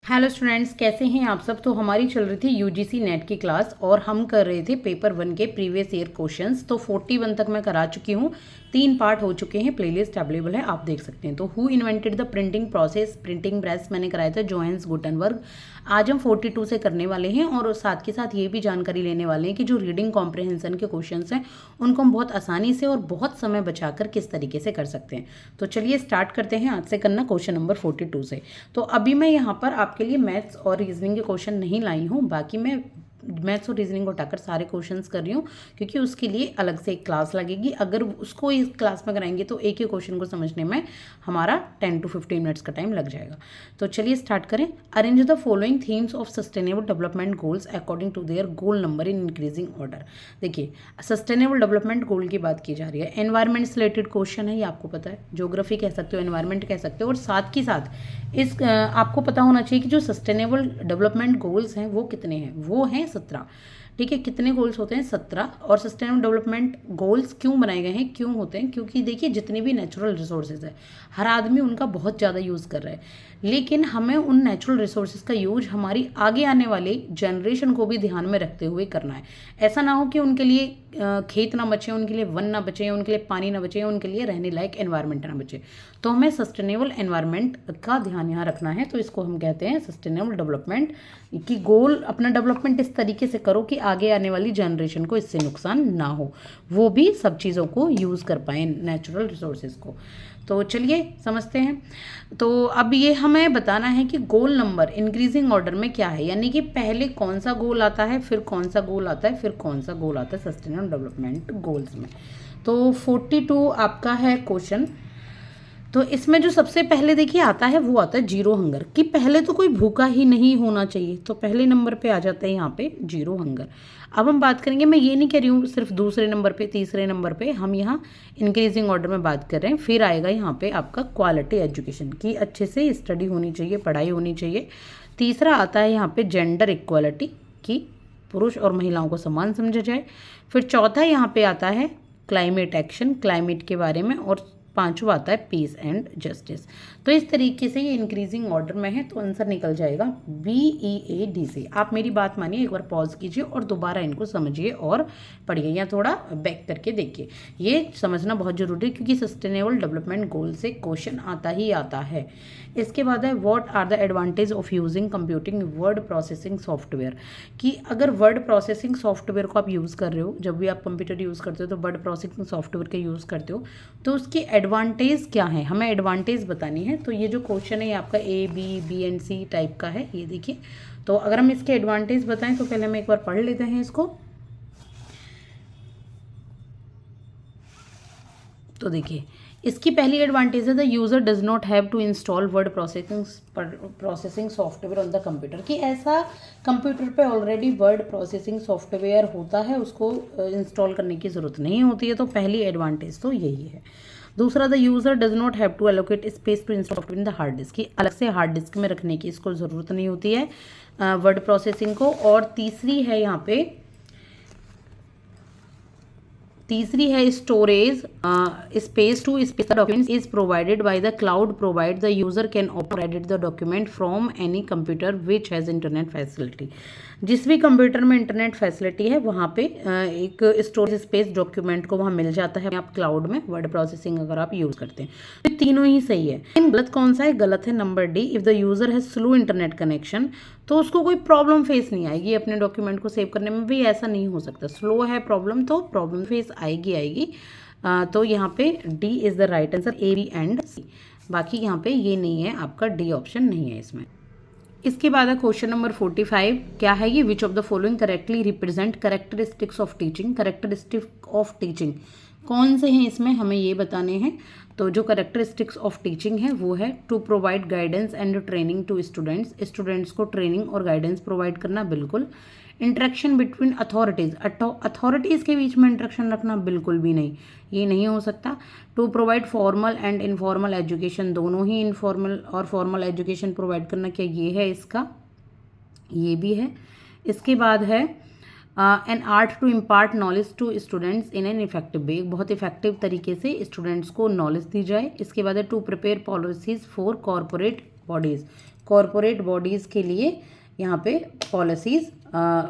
Hello students, कैसे हैं आप सब। तो हमारी चल रही थी यूजीसी नेट की क्लास और हम कर रहे थे पेपर 1 के प्रीवियस ईयर क्वेश्चंस। तो 41 तक मैं करा चुकी हूँ, 3 पार्ट हो चुके हैं, प्लेलिस्ट अवेलेबल है, आप देख सकते हैं। तो who invented the printing process, printing press मैंने कराया था जोहान्स गुटेनबर्ग। आज हम 42 से करने वाले हैं और साथ के साथ ये भी जानकारी लेने वाले हैं कि जो रीडिंग कॉम्प्रहेंशन के क्वेश्चन हैं उनको हम बहुत आसानी से और बहुत समय बचाकर किस तरीके से कर सकते हैं। तो चलिए स्टार्ट करते हैं आज से करना क्वेश्चन नंबर 42 से। तो अभी मैं यहाँ पर आपके लिए मैथ्स और रीजनिंग के क्वेश्चन नहीं लाई हूँ, बाकी मैं मैथ्स और रीजनिंग को उठाकर सारे क्वेश्चंस कर रही हूँ, क्योंकि उसके लिए अलग से एक क्लास लगेगी। अगर उसको इस क्लास में कराएंगे तो एक ही क्वेश्चन को समझने में हमारा 10 to 15 मिनट्स का टाइम लग जाएगा। तो चलिए स्टार्ट करें। Arrange the following themes of sustainable development goals according to their goal number in increasing order. देखिए, सस्टेनेबल डेवलपमेंट गोल की बात की जा रही है, एनवायरमेंट से रिलेटेड क्वेश्चन है, ये आपको पता है, ज्योग्राफी कह सकते हो, एनवायरमेंट कह सकते हो, और साथ ही साथ इस आपको पता होना चाहिए कि जो सस्टेनेबल डेवलपमेंट गोल्स हैं वो कितने हैं, वो हैं 17। ठीक है, कितने गोल्स होते हैं? 17। और सस्टेनेबल डेवलपमेंट गोल्स क्यों बनाए गए हैं, क्यों होते हैं? क्योंकि देखिए, जितने भी नेचुरल रिसोर्सेज है हर आदमी उनका बहुत ज़्यादा यूज़ कर रहा है, लेकिन हमें उन नेचुरल रिसोर्सेज का यूज हमारी आगे आने वाले जनरेशन को भी ध्यान में रखते हुए करना है। ऐसा ना हो कि उनके लिए खेत ना बचे, उनके लिए वन ना बचे, उनके लिए पानी ना बचे, उनके लिए रहने लायक एनवायरनमेंट ना बचे। तो हमें सस्टेनेबल एनवायरनमेंट का ध्यान यहाँ रखना है। तो इसको हम कहते हैं सस्टेनेबल डेवलपमेंट की गोल। अपना डेवलपमेंट इस तरीके से करो कि आगे आने वाली जनरेशन को इससे नुकसान ना हो, वो भी सब चीज़ों को यूज़ कर पाए, नेचुरल रिसोर्सेज को। तो चलिए समझते हैं। तो अब ये हमें बताना है कि गोल नंबर इंक्रीजिंग ऑर्डर में क्या है, यानी कि पहले कौन सा गोल आता है, फिर कौन सा गोल आता है, फिर कौन सा गोल आता है सस्टेनेबल डेवलपमेंट गोल्स में। तो 42 आपका है क्वेश्चन। तो इसमें जो सबसे पहले देखिए आता है वो आता है जीरो हंगर, कि पहले तो कोई भूखा ही नहीं होना चाहिए। तो पहले नंबर पे आ जाता है यहाँ पे जीरो हंगर। अब हम बात करेंगे, मैं ये नहीं कह रही हूँ सिर्फ दूसरे नंबर पे, तीसरे नंबर पे, हम यहाँ इंक्रीजिंग ऑर्डर में बात कर रहे हैं। फिर आएगा यहाँ पे आपका क्वालिटी एजुकेशन, की अच्छे से स्टडी होनी चाहिए, पढ़ाई होनी चाहिए। तीसरा आता है यहाँ पे जेंडर इक्वालिटी, की पुरुष और महिलाओं को समान समझा जाए। फिर चौथा यहाँ पे आता है क्लाइमेट एक्शन, क्लाइमेट के बारे में। और पांचवा आता है पीस एंड जस्टिस। तो इस तरीके से ये इंक्रीजिंग ऑर्डर में है, तो आंसर निकल जाएगा BEAD से। आप मेरी बात मानिए, एक बार पॉज कीजिए और दोबारा इनको समझिए और पढ़िए, या थोड़ा बैक करके देखिए। ये समझना बहुत जरूरी है, क्योंकि सस्टेनेबल डेवलपमेंट गोल से क्वेश्चन आता ही आता है। इसके बाद है what are the advantage of using computing word processing software, कि अगर वर्ड प्रोसेसिंग सॉफ्टवेयर को आप यूज़ कर रहे हो, जब भी आप कंप्यूटर यूज़ करते हो तो वर्ड प्रोसेसिंग सॉफ्टवेयर का यूज़ करते हो, तो उसके एडवांटेज क्या है, हमें एडवांटेज बतानी है। तो ये जो क्वेश्चन है ये आपका A, B and C type का है, ये देखिए। तो अगर हम इसके एडवांटेज बताएं तो पहले हम एक बार पढ़ लेते हैं इसको। तो देखिए, इसकी पहली एडवांटेज है the user does not have to install word processing software on the computer, कि ऐसा कंप्यूटर पे ऑलरेडी वर्ड प्रोसेसिंग सॉफ्टवेयर होता है, उसको इंस्टॉल करने की ज़रूरत नहीं होती है। तो पहली एडवांटेज तो यही है। दूसरा, the user does not have to allocate space to install in the hard disk, की अलग से हार्ड डिस्क में रखने की इसको ज़रूरत नहीं होती है वर्ड प्रोसेसिंग को। और तीसरी है storage space to space the documents is provided by the cloud provide the user can open edit the document from any computer which has internet facility. जिस भी कंप्यूटर में इंटरनेट फैसिलिटी है वहाँ पे एक स्टोरेज स्पेस डॉक्यूमेंट को वहाँ मिल जाता है आप क्लाउड में, वर्ड प्रोसेसिंग अगर आप यूज़ करते हैं। तो तीनों ही सही है। लेकिन गलत कौन सा है? गलत है number D, if the user has slow internet connection, तो उसको कोई प्रॉब्लम फेस नहीं आएगी अपने डॉक्यूमेंट को सेव करने में भी। ऐसा नहीं हो सकता, स्लो है प्रॉब्लम तो प्रॉब्लम फेस आएगी। तो यहाँ पे D is the right answer, A, B and C। बाकी यहाँ पे ये नहीं है, आपका डी ऑप्शन नहीं है इसमें। इसके बाद है क्वेश्चन नंबर 45। क्या है ये? Which of the following correctly represent characteristics of teaching. Characteristic of teaching कौन से हैं इसमें, हमें ये बताने हैं। तो जो करेक्टरिस्टिक्स ऑफ टीचिंग है वो है to provide guidance and training to students, students को ट्रेनिंग और गाइडेंस प्रोवाइड करना, बिल्कुल। इंटरेक्शन बिटवीन अथॉरिटीज़, अथॉरिटीज़ के बीच में इंटरेक्शन रखना, बिल्कुल भी नहीं, ये नहीं हो सकता। To provide formal and informal education, दोनों ही इनफॉर्मल और फॉर्मल एजुकेशन प्रोवाइड करना, क्या ये है इसका? ये भी है। इसके बाद है an art to impart knowledge to students in an effective way, बहुत इफेक्टिव तरीके से स्टूडेंट्स को नॉलेज दी जाए। इसके बाद है to prepare policies for corporate bodies, corporate bodies के लिए यहाँ पे पॉलिसीज़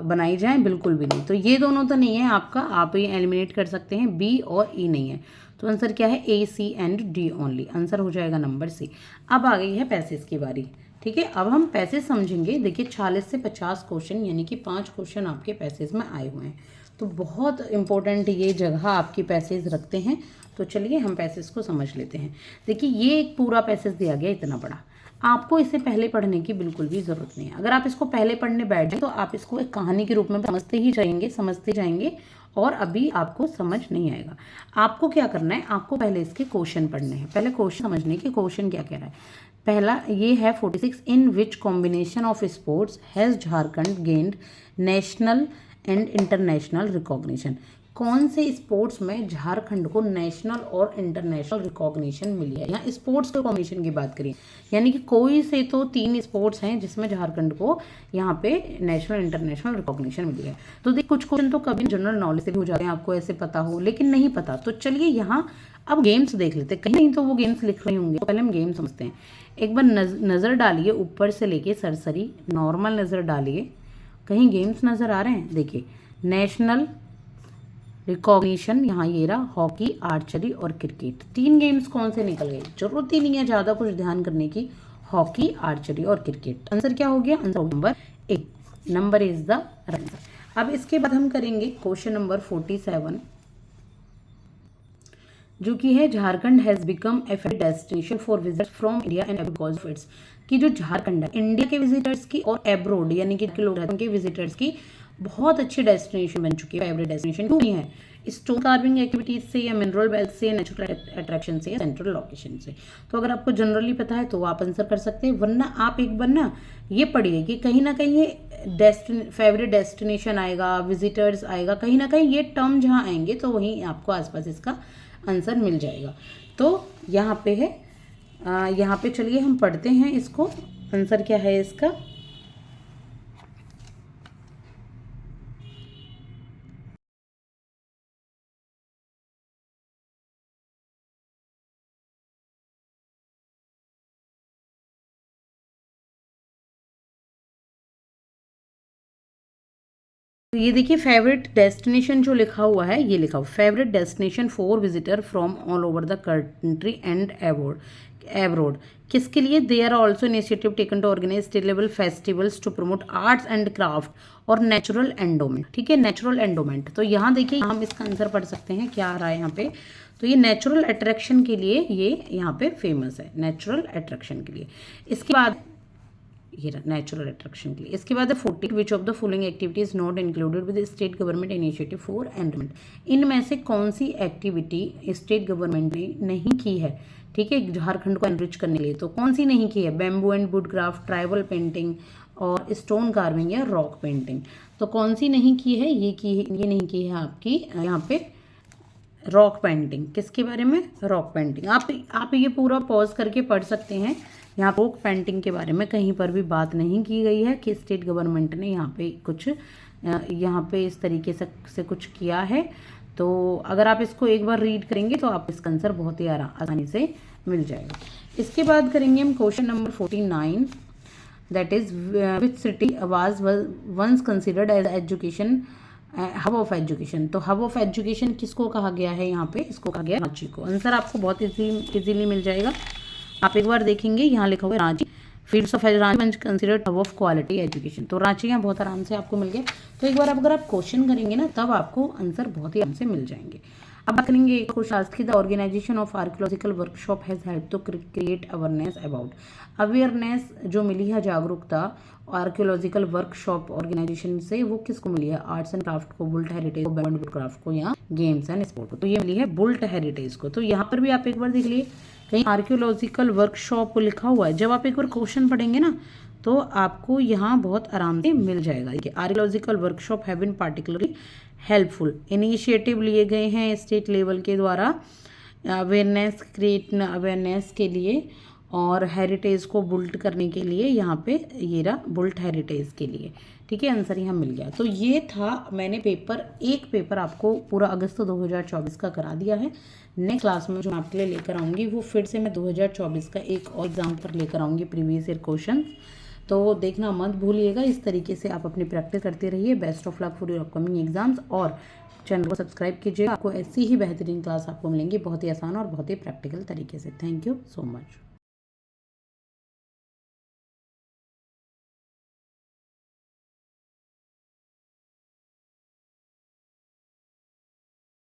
बनाई जाएं, बिल्कुल भी नहीं। तो ये दोनों तो नहीं है आपका, आप ये एलिमिनेट कर सकते हैं, बी और ई नहीं है। तो आंसर क्या है, ए, सी एंड डी ओनली। आंसर हो जाएगा नंबर सी। अब आ गई है पैसेज की बारी। ठीक है, अब हम पैसेज समझेंगे। देखिए 40 से 50 क्वेश्चन यानी कि 5 क्वेश्चन आपके पैसेज में आए हुए हैं, तो बहुत इंपॉर्टेंट ये जगह आपकी पैसेज रखते हैं। तो चलिए हम पैसेज को समझ लेते हैं। देखिए ये एक पूरा पैसेज दिया गया इतना बड़ा, आपको इसे पहले पढ़ने की बिल्कुल भी ज़रूरत नहीं है। अगर आप इसको पहले पढ़ने बैठ जाए तो आप इसको एक कहानी के रूप में समझते जाएंगे और अभी आपको समझ नहीं आएगा। आपको क्या करना है, आपको पहले इसके क्वेश्चन पढ़ने हैं, पहले क्वेश्चन समझने के क्वेश्चन क्या कह रहा है। पहला ये है 46, in which combination of sports has Jharkhand gained national and international recognition. कौन से स्पोर्ट्स में झारखंड को नेशनल और इंटरनेशनल रिकॉग्निशन मिली है। यहाँ स्पोर्ट्स के कॉम्बिनेशन की बात करें, यानी कि कोई से तो 3 स्पोर्ट्स हैं जिसमें झारखंड को यहाँ पे नेशनल इंटरनेशनल रिकॉग्निशन मिली है। तो देख कुछ क्वेश्चन तो कभी जनरल नॉलेज से भी हो जाते हैं, आपको ऐसे पता हो लेकिन नहीं पता। तो चलिए यहाँ अब गेम्स देख लेते हैं, कहीं नहीं तो वो गेम्स लिख रहे होंगे, तो पहले हम गेम समझते हैं। एक बार नज़र डालिए ऊपर से लेके सरसरी नॉर्मल नज़र डालिए, कहीं गेम्स नज़र आ रहे हैं। देखिए नेशनल रिकॉग्निशन, यहाँ ये रहा, हॉकी, आर्चरी और क्रिकेट। 3 गेम्स कौन से निकल गए, जरूरत ही नहीं है ज़्यादा कुछ ध्यान करने की, हॉकी, आर्चरी और क्रिकेट। आंसर क्या हो गया, answer number A, number is the answer. अब इसके बाद हम करेंगे क्वेश्चन नंबर 47, जो कि है Jharkhand has become a favourite destination for visitors from India and because of its. कि जो झारखंड है इंडिया के विजिटर्स की और एब्रोड यानी कि लोग रहते हैं उनके विजिटर्स की बहुत अच्छी डेस्टिनेशन बन चुकी है, फेवरेट डेस्टिनेशन। क्यों नहीं है, स्टोन कार्विंग एक्टिविटीज से या मिनरल वेल्थ से, नेचुरल अट्रैक्शन से या सेंट्रल लोकेशन से। तो अगर आपको जनरली पता है तो आप आंसर कर सकते हैं, वरना आप एक बार ना ये पढ़िए कि कहीं ना कहीं ये फेवरेट डेस्टिनेशन आएगा, विजिटर्स आएगा, कहीं ना कहीं ये टर्म जहाँ आएंगे तो वहीं आपको आसपास इसका आंसर मिल जाएगा। तो यहाँ पे है, यहाँ पे चलिए हम पढ़ते हैं इसको, आंसर क्या है इसका। तो ये देखिए फेवरेट डेस्टिनेशन जो लिखा हुआ है, ये लिखा हुआ favourite destination for visitor from all over the country and abroad. किसके लिए, they are also initiative taken to organise state level festivals to promote arts and craft और नेचुरल एंडोमेंट। ठीक है, नेचुरल एंडोमेंट। तो यहाँ देखिए हम इसका आंसर पढ़ सकते हैं, क्या आ रहा है यहाँ पे। तो ये नेचुरल अट्रैक्शन के लिए ये यहाँ पे फेमस है, नेचुरल अट्रैक्शन के लिए। इसके बाद ये नेचुरल अट्रैक्शन के लिए। इसके बाद है 40, which of the following activities not included with state government initiative for environment. इनमें से कौन सी एक्टिविटी स्टेट गवर्नमेंट ने नहीं की है, ठीक है, झारखंड को एनरिच करने के लिए। तो कौन सी नहीं की है, bamboo and would craft, tribal painting और स्टोन कार्विंग या रॉक पेंटिंग। तो कौन सी नहीं की है, ये नहीं की है आपकी यहाँ पे रॉक पेंटिंग। किसके बारे में, रॉक पेंटिंग। आप ये पूरा पॉज करके पढ़ सकते हैं। यहाँ रॉक पेंटिंग के बारे में कहीं पर भी बात नहीं की गई है कि स्टेट गवर्नमेंट ने यहाँ पे कुछ यहाँ पे इस तरीके से कुछ किया है। तो अगर आप इसको एक बार रीड करेंगे तो आप इसका आंसर बहुत ही आसानी से मिल जाएगा। इसके बाद करेंगे हम question number 49, that is which city was once considered as education hub of education. तो हब ऑफ एजुकेशन किसको कहा गया है, यहाँ पे इसको कहा गया रांची को। आंसर आपको बहुत इजीली मिल जाएगा। आप एक बार देखेंगे यहाँ लिखा हुआ है Ranchi, fields of Ranchi considered hub of quality education. तो रांची यहाँ बहुत आराम से आपको मिल गया। तो एक बार अगर आप क्वेश्चन करेंगे ना तब आपको आंसर बहुत ही आराम से मिल जाएंगे। अब बात करेंगे question, the organisation of archaeological workshop has help to create awareness about. Awareness जो मिली है, जागरूकता आर्कियोलॉजिकल वर्कशॉप ऑर्गेनाइजेशन से, वो किसको मिली है, आर्ट्स एंड क्राफ्ट को, बुल्ट हेरिटेज को, बैंड क्राफ्ट को, या गेम्स एंड स्पोर्ट को। तो ये मिली है बुल्ट हेरिटेज को। तो यहाँ पर भी आप एक बार देख लिए कहीं आर्कियोलॉजिकल वर्कशॉप लिखा हुआ है। जब आप एक बार क्वेश्चन पढ़ेंगे ना तो आपको यहाँ बहुत आराम से मिल जाएगा। Archaeological workshop have been particularly helpful. Initiative लिए गए हैं स्टेट लेवल के द्वारा अवेयरनेस के लिए और हेरिटेज को बुल्ट करने के लिए यहाँ पे ये रहा बुल्ट हेरिटेज के लिए। ठीक है, आंसर यहाँ मिल गया। तो ये था, मैंने एक पेपर आपको पूरा अगस्त 2024 का करा दिया है। नेक्स्ट क्लास में जो मैं आपके लिए लेकर आऊँगी वो फिर से मैं 2024 का एक और एग्जाम पर लेकर आऊँगी प्रीवियस ईयर क्वेश्चन। तो देखना मत भूलिएगा। इस तरीके से आप अपनी प्रैक्टिस करते रहिए। Best of luck for your upcoming exams, और चैनल को सब्सक्राइब कीजिएगा। आपको ऐसी ही बेहतरीन क्लास आपको मिलेंगी बहुत ही आसान और बहुत ही प्रैक्टिकल तरीके से। Thank you so much.